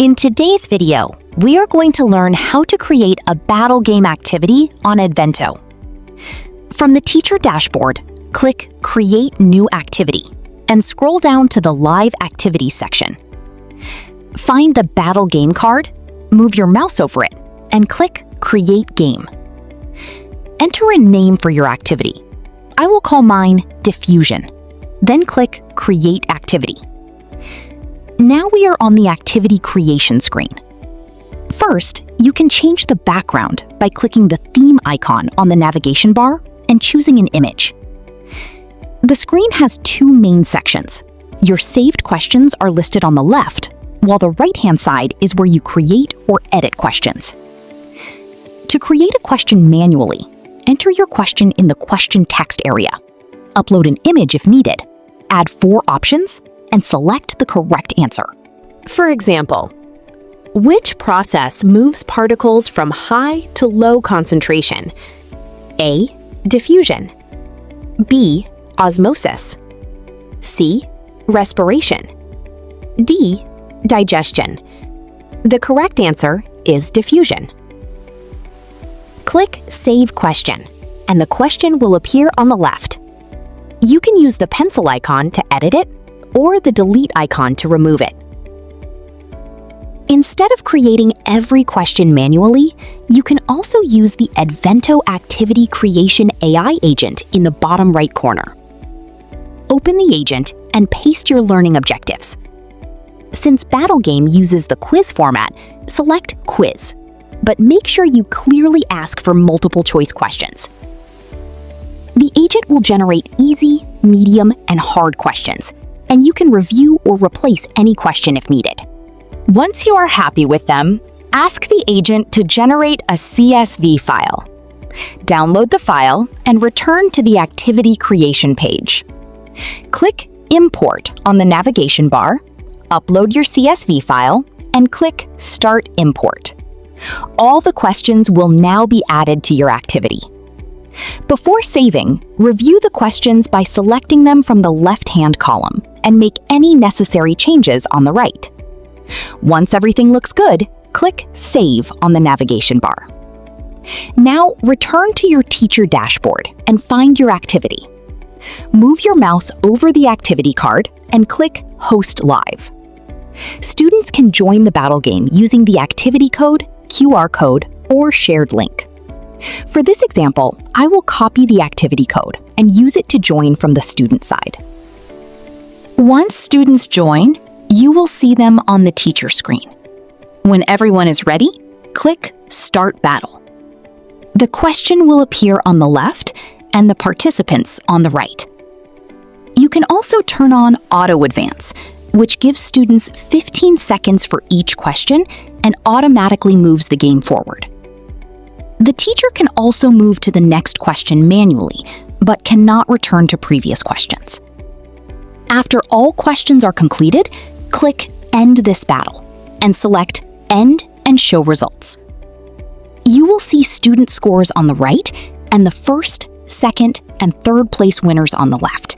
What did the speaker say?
In today's video, we are going to learn how to create a battle game activity on Edvento. From the teacher dashboard, click Create New Activity and scroll down to the Live Activities section. Find the Battle Game card, move your mouse over it, and click Create Game. Enter a name for your activity. I will call mine Diffusion. Then click Create Activity. Now we are on the activity creation screen. First, you can change the background by clicking the theme icon on the navigation bar and choosing an image. The screen has two main sections. Your saved questions are listed on the left, while the right-hand side is where you create or edit questions. To create a question manually, enter your question in the question text area. Upload an image if needed, add 4 options, and select the correct answer. For example, which process moves particles from high to low concentration? A. Diffusion. B. Osmosis. C. Respiration. D. Digestion. The correct answer is diffusion. Click Save Question, and the question will appear on the left. You can use the pencil icon to edit it, or the delete icon to remove it. Instead of creating every question manually, you can also use the Edvento Activity Creation AI Agent in the bottom right corner. Open the agent and paste your learning objectives. Since Battle Game uses the quiz format, select Quiz, but make sure you clearly ask for multiple choice questions. The agent will generate easy, medium, and hard questions, and you can review or replace any question if needed. Once you are happy with them, ask the agent to generate a CSV file. Download the file and return to the activity creation page. Click Import on the navigation bar, upload your CSV file, and click Start Import. All the questions will now be added to your activity. Before saving, review the questions by selecting them from the left-hand column and make any necessary changes on the right. Once everything looks good, click Save on the navigation bar. Now return to your teacher dashboard and find your activity. Move your mouse over the activity card and click Host Live. Students can join the battle game using the activity code, QR code, or shared link. For this example, I will copy the activity code and use it to join from the student side. Once students join, you will see them on the teacher screen. When everyone is ready, click Start Battle. The question will appear on the left and the participants on the right. You can also turn on Auto Advance, which gives students 15 seconds for each question and automatically moves the game forward. The teacher can also move to the next question manually, but cannot return to previous questions. After all questions are completed, click End this battle and select End and Show Results. You will see student scores on the right and the first, second, and third place winners on the left.